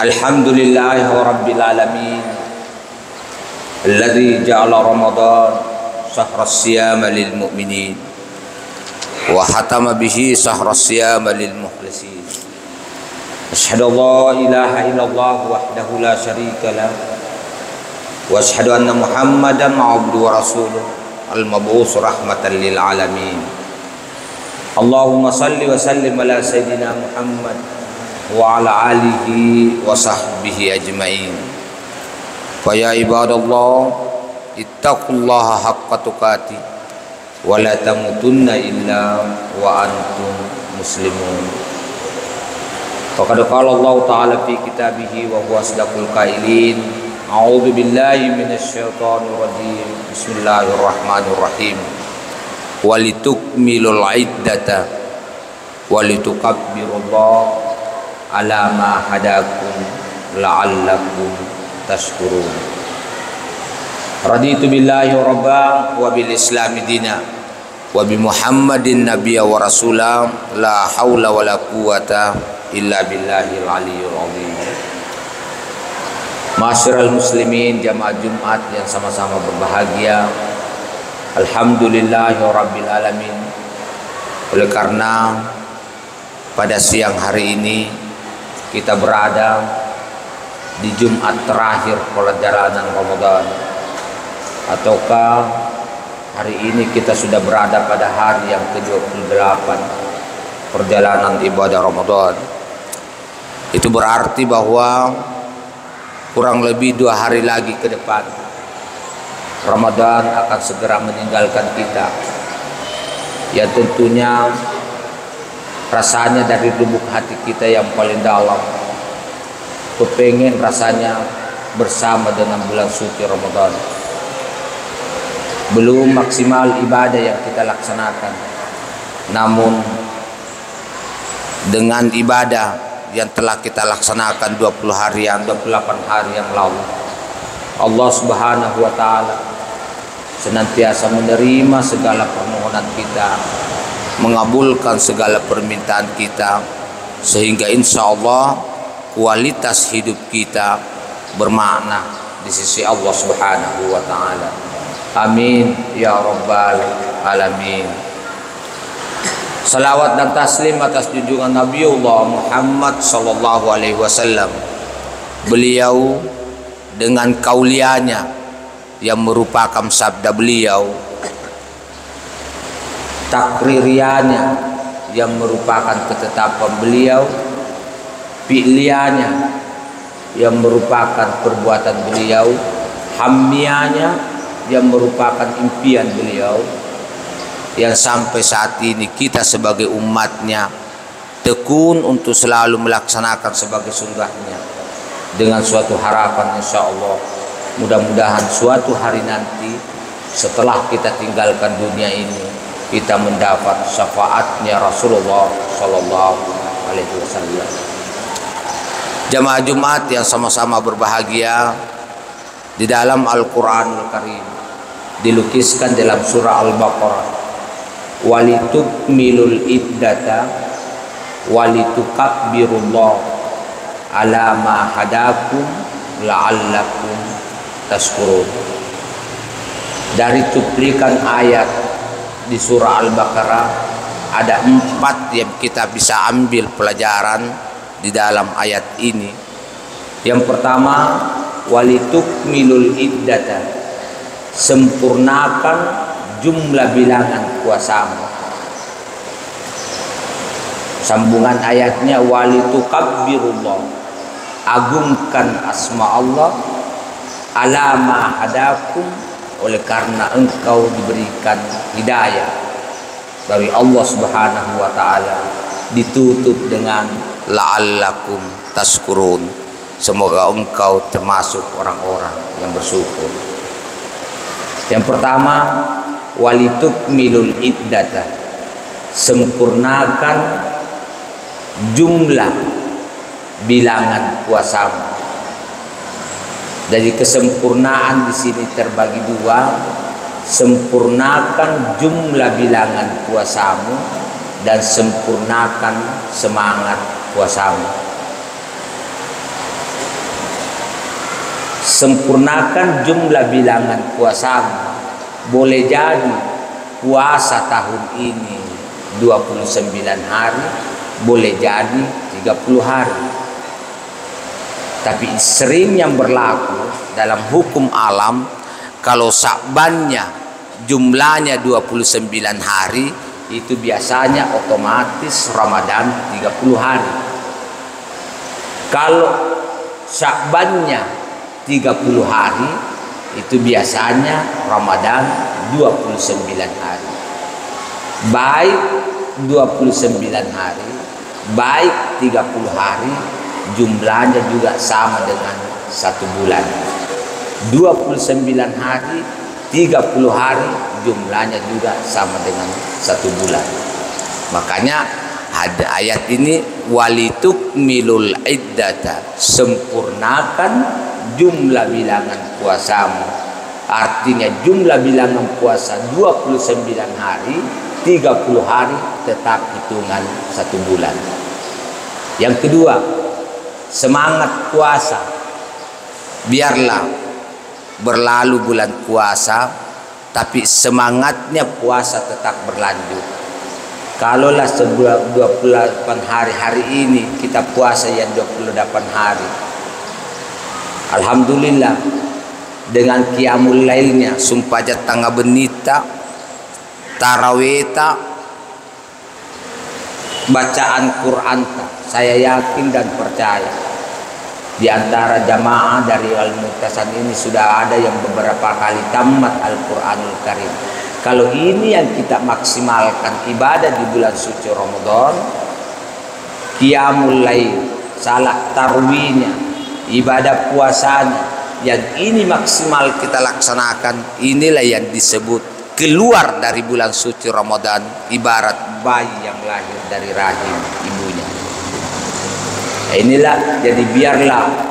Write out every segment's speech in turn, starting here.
Alhamdulillahi rabbil alamin alladzi ja'ala Ramadan shahra siyama lil mu'minin wa hatama bihi shahra siyama lil mukhlisin. Asyhadu an la ilaha illallah wahdahu la syarika lah wa asyhadu anna Muhammadan abduhu wa rasuluh al-mab'uts rahmatan lil alamin. Allahumma salli wa sallim ala sayyidina Muhammad wa ala alihi wa sahbihi ajma'in. Fa ya ibadallah ittaqullaha haqqa tuqatih wa la tamutunna illa wa antum muslimun. Faqad qala Allah ta'ala fi kitabihi wa huwa asdaqul qailin. A'udzu billahi minasy syaithanir rajim. Bismillahirrahmanirrahim. Walitukmilul iddata walitukabbirullaha ala ma hadakum la'allakum tashkurun. Raditu billahi rabban wa bil islami dina wa bi Muhammadin nabiyya wa rasula la haula wa la quwata illa billahil aliyyil azim. Ma'asyiral muslimin, jamaah Jumat yang sama-sama berbahagia. Alhamdulillahi rabbil alamin. Oleh karena pada siang hari ini kita berada di Jumat terakhir perjalanan Ramadan, ataukah hari ini kita sudah berada pada hari yang ke-28 perjalanan ibadah Ramadan. Itu berarti bahwa kurang lebih 2 hari lagi ke depan Ramadan akan segera meninggalkan kita. Ya tentunya rasanya dari lubuk hati kita yang paling dalam kepengen rasanya bersama dengan bulan suci Ramadan. Belum maksimal ibadah yang kita laksanakan, namun dengan ibadah yang telah kita laksanakan 28 hari yang lalu, Allah Subhanahu wa taala senantiasa menerima segala permohonan kita, mengabulkan segala permintaan kita, sehingga insya Allah kualitas hidup kita bermakna di sisi Allah Subhanahu wa taala. Amin ya rabbal alamin. Salawat dan taslim atas junjungan Nabiullah Muhammad sallallahu alaihi wasallam. Beliau dengan kaulianya yang merupakan sabda beliau, takririannya yang merupakan ketetapan beliau, fi'liannya yang merupakan perbuatan beliau, hammianya yang merupakan impian beliau, yang sampai saat ini kita sebagai umatnya tekun untuk selalu melaksanakan sebagai sunnahnya, dengan suatu harapan insya Allah mudah-mudahan suatu hari nanti setelah kita tinggalkan dunia ini kita mendapat syafaatnya Rasulullah Sallallahu Alaihi Wasallam. Jamaah Jumat yang sama-sama berbahagia, di dalam Al-Quranul Karim dilukiskan dalam surah Al-Baqarah, walitukmilul iddata walitukabbirullaha ala ma hadakum la'allakum tashkurun. Dari cuplikan ayat di surah Al-Baqarah ada 4 yang kita bisa ambil pelajaran di dalam ayat ini. Yang pertama, walitukmilul iddata, sempurnakan jumlah bilangan puasamu. Sambungan ayatnya, walitukabbirullah, agungkan asma Allah, ala ma hadakum, oleh karena engkau diberikan hidayah dari Allah Subhanahu wa taala, ditutup dengan la'allakum tashkurun, semoga engkau termasuk orang-orang yang bersyukur. Yang pertama, walitukmilul iddata, sempurnakan jumlah bilangan puasamu. Dari kesempurnaan di sini terbagi 2, sempurnakan jumlah bilangan puasamu dan sempurnakan semangat puasamu. sempurnakan jumlah bilangan puasamu. Boleh jadi puasa tahun ini 29 hari, boleh jadi 30 hari. Tapi sering yang berlaku dalam hukum alam, kalau Sya'bannya jumlahnya 29 hari, itu biasanya otomatis Ramadan 30 hari. Kalau Sya'bannya 30 hari, itu biasanya Ramadan 29 hari. Baik 29 hari, baik 30 hari, jumlahnya juga sama dengan 1 bulan. 29 hari, 30 hari, jumlahnya juga sama dengan 1 bulan. Makanya ada ayat ini, walitukmilul iddata, sempurnakan jumlah bilangan puasamu. Artinya jumlah bilangan puasa 29 hari, 30 hari tetap hitungan 1 bulan. Yang kedua, semangat puasa. Biarlah berlalu bulan puasa, tapi semangatnya puasa tetap berlanjut. Kalaulah 28 hari ini kita puasa yang 28 hari, alhamdulillah, dengan qiyamul lailnya, sumpah tangga benita, taraweta, bacaan Quran, saya yakin dan percaya di antara jamaah dari Al-Mu'tasan ini sudah ada yang beberapa kali tamat Al-Quranul Karim. Kalau ini yang kita maksimalkan ibadah di bulan suci Ramadan, qiyamul lail, salat tarawihnya, ibadah puasanya, yang ini maksimal kita laksanakan, inilah yang disebut keluar dari bulan suci Ramadan ibarat bayi yang lahir dari rahim ibunya. Inilah, jadi biarlah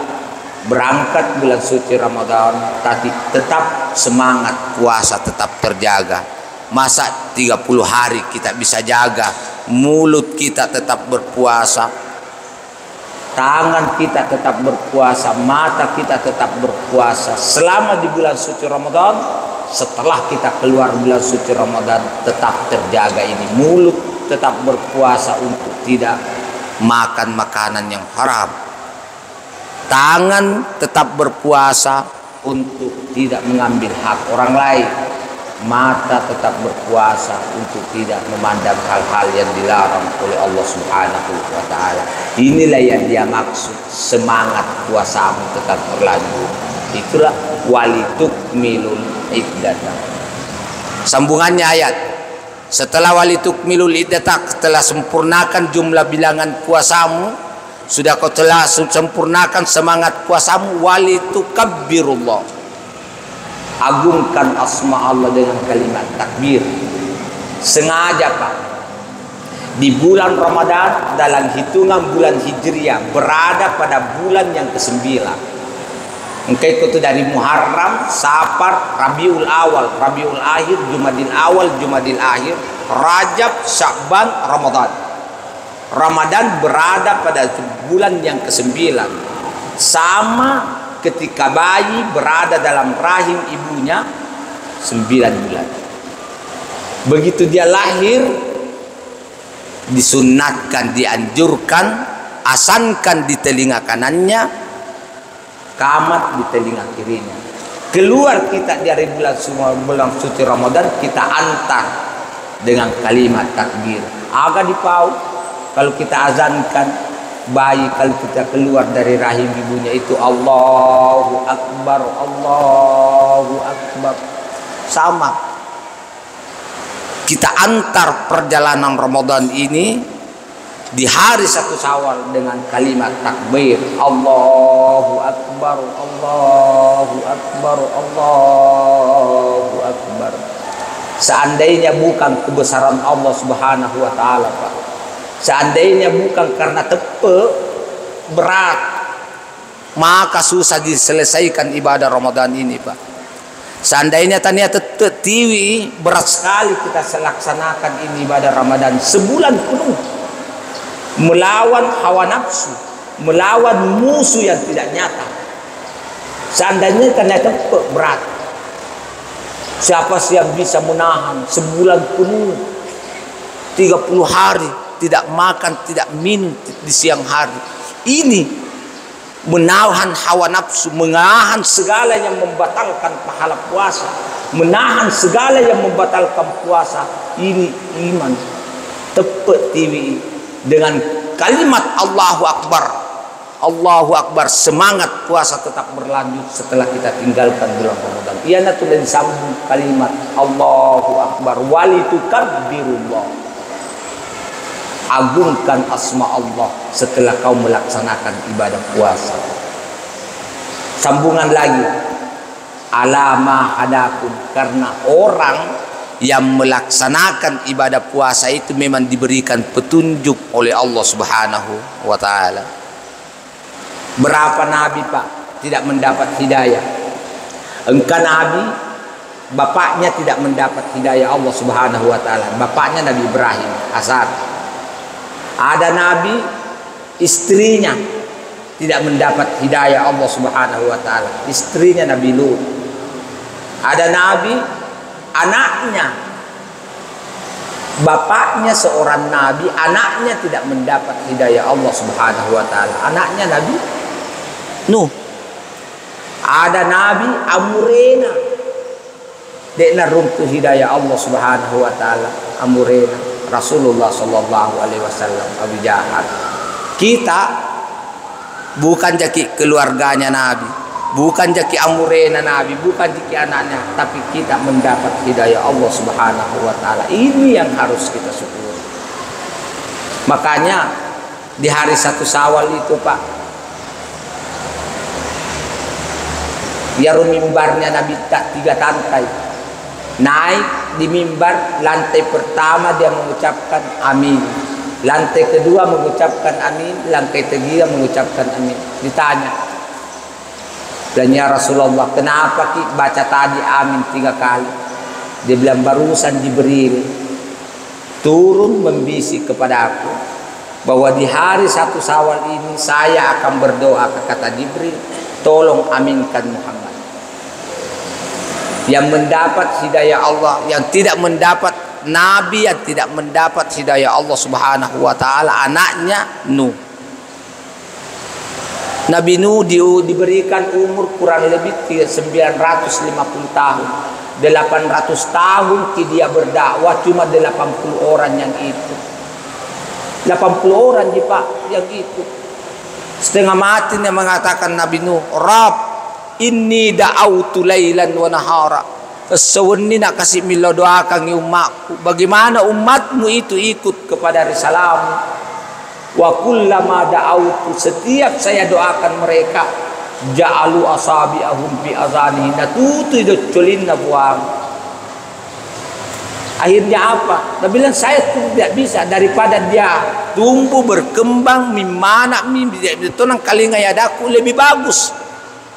berangkat bulan suci Ramadan, tapi tetap semangat puasa tetap terjaga. Masa 30 hari kita bisa jaga, mulut kita tetap berpuasa, tangan kita tetap berpuasa, mata kita tetap berpuasa selama di bulan suci Ramadan. Setelah kita keluar bulan suci Ramadan tetap terjaga ini, mulut tetap berpuasa untuk tidak makan makanan yang haram, tangan tetap berpuasa untuk tidak mengambil hak orang lain, mata tetap berpuasa untuk tidak memandang hal-hal yang dilarang oleh Allah Subhanahu wa Ta'ala. Inilah yang dia maksud semangat puasamu tetap berlanjut. Itulah walitukmilul iddata. Sambungannya ayat, setelah walitukmilul iddata, telah sempurnakan jumlah bilangan puasamu, sudah kau telah sempurnakan semangat puasamu, walitukabbirullah, agungkan asma Allah dengan kalimat takbir. Sengaja Pak, di bulan Ramadan dalam hitungan bulan Hijriah berada pada bulan yang ke-9. Engkau itu dari Muharram, Safar, Rabiul Awal, Rabiul Akhir, Jumadil Awal, Jumadil Akhir, Rajab, Sya'ban, Ramadan. Ramadan berada pada bulan yang ke-9. Sama ketika bayi berada dalam rahim ibunya 9 bulan. Begitu dia lahir, disunnatkan, dianjurkan, asankan di telinga kanannya, kamat di telinga kirinya. Keluar kita dari bulan suci Ramadan, kita antar dengan kalimat takbir. Agak dipau kalau kita azankan bayi, kalau kita keluar dari rahim ibunya itu Allahu Akbar, Allahu Akbar. Sama kita antar perjalanan Ramadan ini di hari 1 Syawal dengan kalimat takbir, Allahu Akbar, Allahu Akbar, Allahu Akbar. Seandainya bukan kebesaran Allah Subhanahu wa Ta'ala Pak, seandainya bukan karena berat, maka susah diselesaikan ibadah Ramadan ini Pak. Seandainya ternyata tiwi berat sekali kita laksanakan ini ibadah Ramadan sebulan penuh, melawan hawa nafsu, melawan musuh yang tidak nyata. Seandainya ternyata berat, siapa sih yang bisa menahan sebulan penuh 30 hari tidak makan, tidak minum di siang hari? Ini menahan hawa nafsu, menahan segala yang membatalkan pahala puasa, menahan segala yang membatalkan puasa. Ini iman. Tepat TV dengan kalimat Allahu Akbar. Allahu Akbar, semangat puasa tetap berlanjut setelah kita tinggalkan bulan Ramadan. Ia tuh disambung kalimat Allahu Akbar walitukabbirullah. Agungkan asma Allah setelah kau melaksanakan ibadah puasa. Sambungan lagi, alama hadakum, karena orang yang melaksanakan ibadah puasa itu memang diberikan petunjuk oleh Allah Subhanahu wa taala. Berapa nabi Pak tidak mendapat hidayah? Engkau nabi, bapaknya tidak mendapat hidayah Allah Subhanahu wa taala. Bapaknya Nabi Ibrahim, Azar. Ada nabi, istrinya tidak mendapat hidayah Allah Subhanahu wa taala. Istrinya Nabi Lut. Ada nabi, anaknya, bapaknya seorang nabi, anaknya tidak mendapat hidayah Allah Subhanahu wa taala. Anaknya Nabi Nuh. Ada nabi Amurena, dia naruntuh hidayah Allah Subhanahu wa taala. Amurena Rasulullah sallallahu alaihi wasallam, Abu Jahal. Kita bukan jadi keluarganya nabi, bukan jadi Amurena nabi, bukan jadi anaknya, tapi kita mendapat hidayah Allah Subhanahu wa taala. Ini yang harus kita syukuri. Makanya di hari 1 Syawal itu Pak, ya mimbarnya Nabi tak 3 lantai. Naik di mimbar, lantai pertama dia mengucapkan amin, lantai kedua mengucapkan amin, lantai ketiga mengucapkan amin. Ditanya, dan ya Rasulullah, kenapa ki baca tadi amin 3 kali? Dia bilang, barusan Jibril turun membisik kepada aku bahwa di hari 1 Syawal ini saya akan berdoa. Kata Jibril, tolong aminkan Muhammad. Yang mendapat hidayah Allah, yang tidak mendapat nabi, yang tidak mendapat hidayah Allah Subhanahu wa taala, anaknya Nuh. Nabi Nuh diberikan umur kurang lebih 950 tahun. 800 tahun dia berdakwah, cuma 80 orang yang itu. 80 orang Pak yang itu. Setengah mati dia mengatakan Nabi Nuh, Rabb, inni da'autu lailan wa nahara. Sewenni nak kasih mila doakan umatku. Bagaimana umatmu itu ikut kepada risalahmu. Wa kullama da'autu, setiap saya doakan mereka, ja'alu asabi'ahum fi azanihin, tutu idocolin na buang. Akhirnya apa? Dia bilang, saya tidak bisa, daripada dia tumbuh berkembang mimana itu nang kalinga yadaku, lebih bagus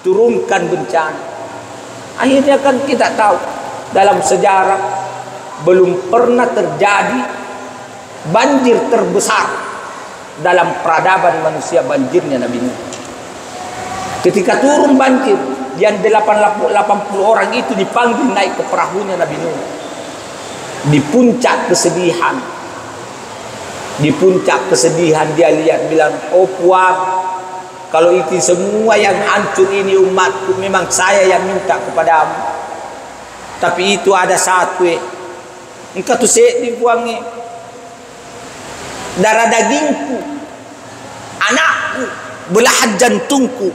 turunkan bencana. Akhirnya kan kita tahu dalam sejarah belum pernah terjadi banjir terbesar dalam peradaban manusia, banjirnya Nabi Nuh. Ketika turun banjir, yang 80 orang itu dipanggil naik ke perahunya Nabi Nuh. Di puncak kesedihan, dia lihat, bilang, oh puak, kalau itu semua yang hancur ini umatku, memang saya yang minta kepadamu. Tapi itu ada satu, engkau tuh dibuangi darah dagingku, anakku, belahan jantungku.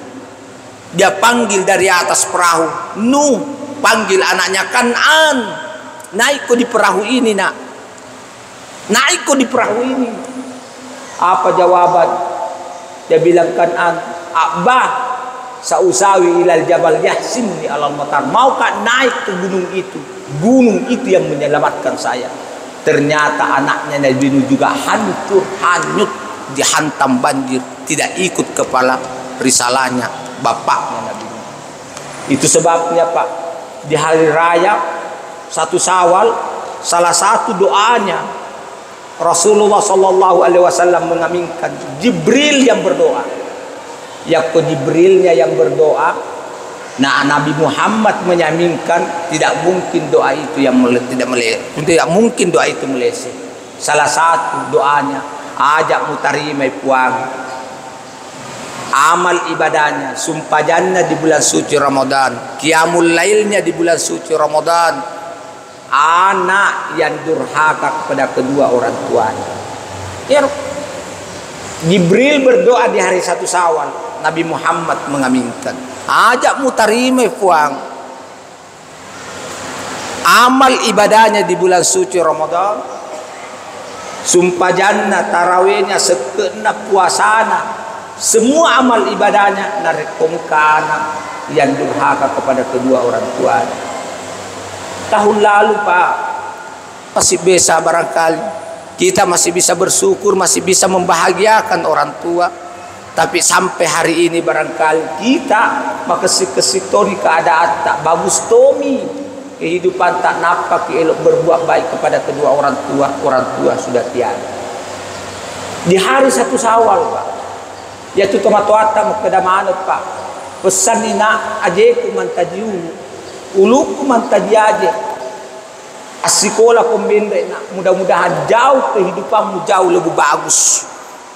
Dia panggil dari atas perahu, Nuh, panggil anaknya Kan'an, naik kau di perahu ini nak, naik kau di perahu ini. Apa jawaban? Dia bilang, Kan'an, Abah, sausawi ilal jabal yahsimni alal matar. Maukah naik ke gunung itu? Gunung itu yang menyelamatkan saya. Ternyata anaknya Nabi Nuh juga hanyut, dihantam banjir, tidak ikut kepala risalahnya, bapaknya Nabi Nuh. Itu sebabnya Pak, di hari raya 1 Syawal, salah satu doanya Rasulullah sallallahu alaihi wasallam mengaminkan, Jibril yang berdoa. Ya kok Jibrilnya yang berdoa, Nah, Nabi Muhammad menyaminkan tidak mungkin doa itu yang tidak mungkin doa itu meleset. Salah satu doanya, ajak mutarimai puang, amal ibadahnya, sumpah jannah di bulan suci Ramadan, qiyamul lailnya di bulan suci Ramadan, anak yang durhaka kepada kedua orang tuanya. Ya, Jibril berdoa di hari 1 Syawal, Nabi Muhammad mengaminkan, ajak mutarimai puang, amal ibadahnya di bulan suci Ramadan, sumpah jannah, tarawihnya, segenap puasana, semua amal ibadahnya narekomkan yang durhaka kepada kedua orang tuanya. Tahun lalu Pak, masih bisa barangkali kita masih bisa bersyukur, masih bisa membahagiakan orang tua. Tapi sampai hari ini barangkali kita makasih-kasih keadaan tak bagus tomi, kehidupan tak nampak elok berbuat baik kepada kedua orang tua sudah tiada. Di hari 1 Syawal Pak, yaitu tomatoata makada manut Pak, pesan ina ajeku mantajiulu, uluku mantajiaje, asikola kumbende, mudah-mudahan jauh kehidupanmu jauh lebih bagus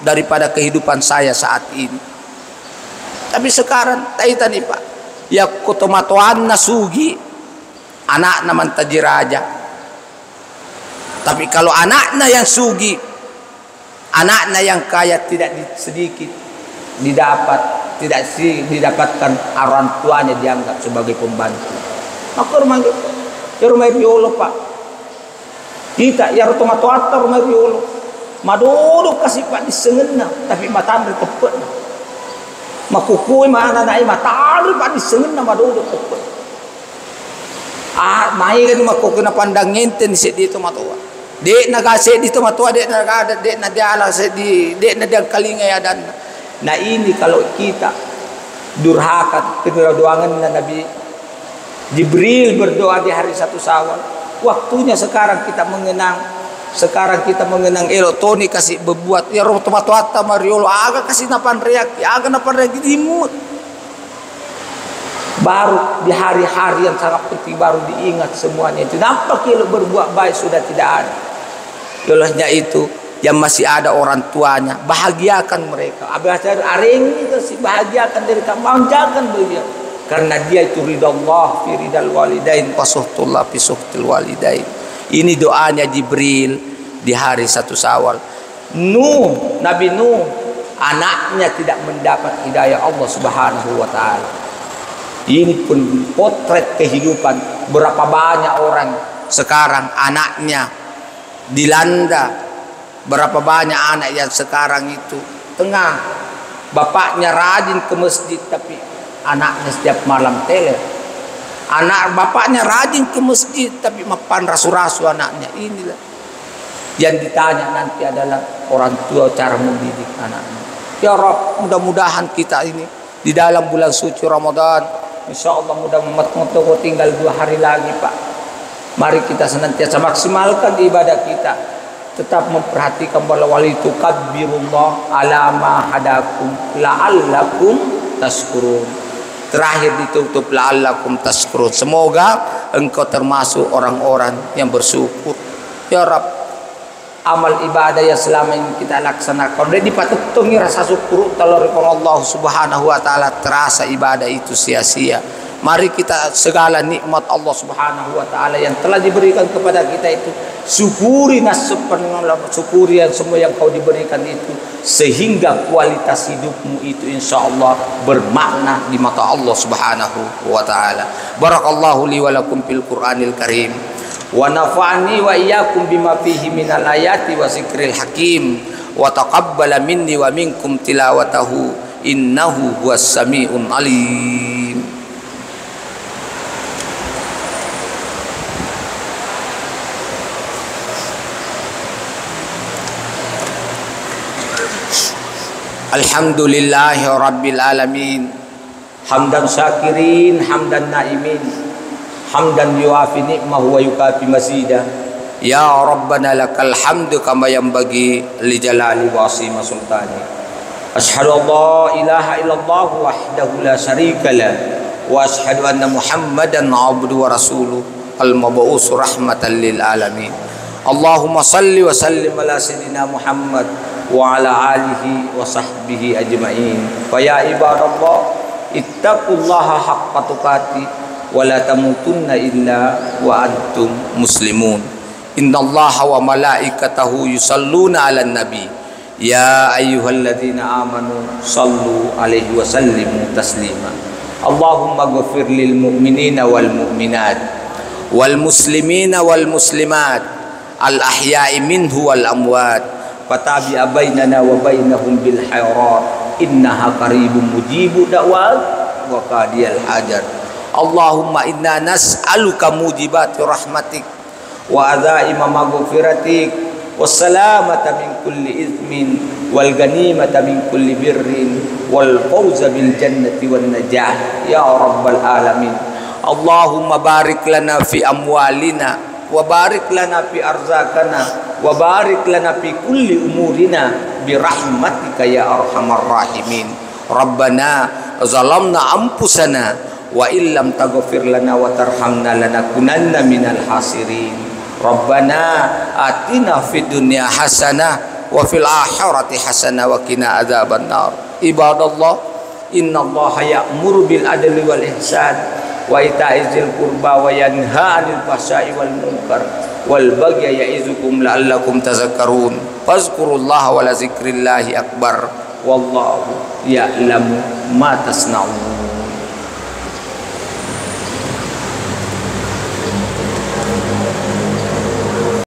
daripada kehidupan saya saat ini. Tapi sekarang taitan nih Pak, ya kotomatoan nasugi anak naman tajiraja. Tapi kalau anaknya yang sugi, anaknya yang kaya tidak sedikit didapatkan orang tuanya dianggap sebagai pembantu. Maka rumah riolo Pak, kita ya rotomatoata rumah riolo, madodo kasih Pak disengena, tapi matandri tepat, makukui mana naik matandri Pak disengena madodo tepat. Mai kan makukui na pandang ngenten di sedi tomatua, dek naga sedi tomatua, dek naga ada, dek nadiala sedi, dek nadiang kalingay adan. Nah ini kalau kita durhaka kedua-duangan Nabi Jibril berdoa di hari 1 Syawal, waktunya sekarang kita mengenang, elok Tony kasih berbuat ya rotomatoata mariolo aga kasih napan reak, aga napan reak dimut. Baru di hari-hari yang sangat penting baru diingat semuanya itu. Nampak elok berbuat baik sudah tidak ada. Olehnya itu yang masih ada orang tuanya, bahagiakan mereka. Abasar areng itu sih bahagiakan dari kamu, jangan beliau. Karena dia itu ridha Allah fi ridal walidain wa suhtullah fi suhtil walidain. Ini doanya Jibril di hari 1 Syawal. Nabi Nuh anaknya tidak mendapat hidayah Allah Subhanahu wa taala. Ini pun potret kehidupan berapa banyak orang sekarang anaknya dilanda. Berapa banyak anak yang sekarang itu tengah bapaknya rajin ke masjid tapi anaknya setiap malam teler. Anak bapaknya rajin ke masjid tapi mapan rasu-rasu anaknya. Inilah yang ditanya nanti adalah orang tua cara mendidik anaknya. Ya Rabb, mudah-mudahan kita ini di dalam bulan suci Ramadan, insyaallah mudah-mudahan tinggal 2 hari lagi Pak. Mari kita senantiasa maksimalkan ibadah kita. Tetap memperhatikan bahwa walitu kabbirullah ala ma hadakum la'allakum tashkurun. Terakhir ditutup la'allakum tashkurun. Semoga engkau termasuk orang-orang yang bersyukur. Ya Rabb, amal ibadah yang selama ini kita laksanakan udah dipatutungi rasa syukur talor Allah Subhanahu wa taala, terasa ibadah itu sia-sia. Mari kita segala nikmat Allah Subhanahu wa taala yang telah diberikan kepada kita itu syukuri syukuri yang semua yang kau diberikan itu sehingga kualitas hidupmu itu insyaallah bermakna di mata Allah Subhanahu wa taala. Barakallahu li wa lakum fil Qur'anil Karim wa nafa'ani wa iyyakum bima fihi minal ayati wa zikril hakim wa taqabbala minni wa minkum tilawatahu innahu huwas samiun alim. Alhamdulillahi rabbil alamin, hamdan syakirin, hamdan naimin, hamdan yuafi ni'mahu wa yukafi masida. Ya Rabbana lakal hamdu kama yanbaghi li jalali wa asima sultani. Asyhadu an la ilaha illallah wahdahu la syarika lah wa asyhadu anna Muhammadan abduhu wa rasuluh al-mab'us rahmatan lil alamin. Allahumma salli wa sallim ala sayyidina Muhammad wa ala alihi wa sahbihi ajma'in. Fa ya ibadallah ittaqullaha haqqa tuqatih wa la tamutunna illa wa antum muslimun. Innallaha wa malaikatahu yusalluna 'alan nabi ya ayyuhalladzina amanu sallu alaihi wa sallimu taslima. Allahumma ghfir lil mu'minina wal mu'minat wal muslimina wal muslimat al ahya'i minhu wal amwat fatabi bainana wa bainahum bil khairat innaha qaribun mujibu da'wat wa qadiyal hajat. Allahumma inna nas'aluka mujibati rahmatik wa adzaima maghfiratik wassalamata min kulli ithmin wal ganimata min kulli birrin wal fawza bil jannati wan najah ya rabbal alamin. Allahumma barik lana fi amwalina wa barik lana fi arzakana wa barik lana fi kulli umurina bi rahmatika ya arhamar rahimin. Rabbana zalamna anfusana wa illam taghfir lana wa tarhamna lanakunanna minal khasirin. Rabbana atina fid dunya hasanah wa fil akhirati hasanah wa qina adzabannar. Ibadallah innallaha ya'muru bil adli wal ihsan wa ita'izil qurba wa yanha 'anil fahsya'i wal munkar wal bagyi ya'izukum la'allakum tadhakkarun. Fazkurullaha wa la zikrillahi akbar wallahu ya'lamu ma tasna'un.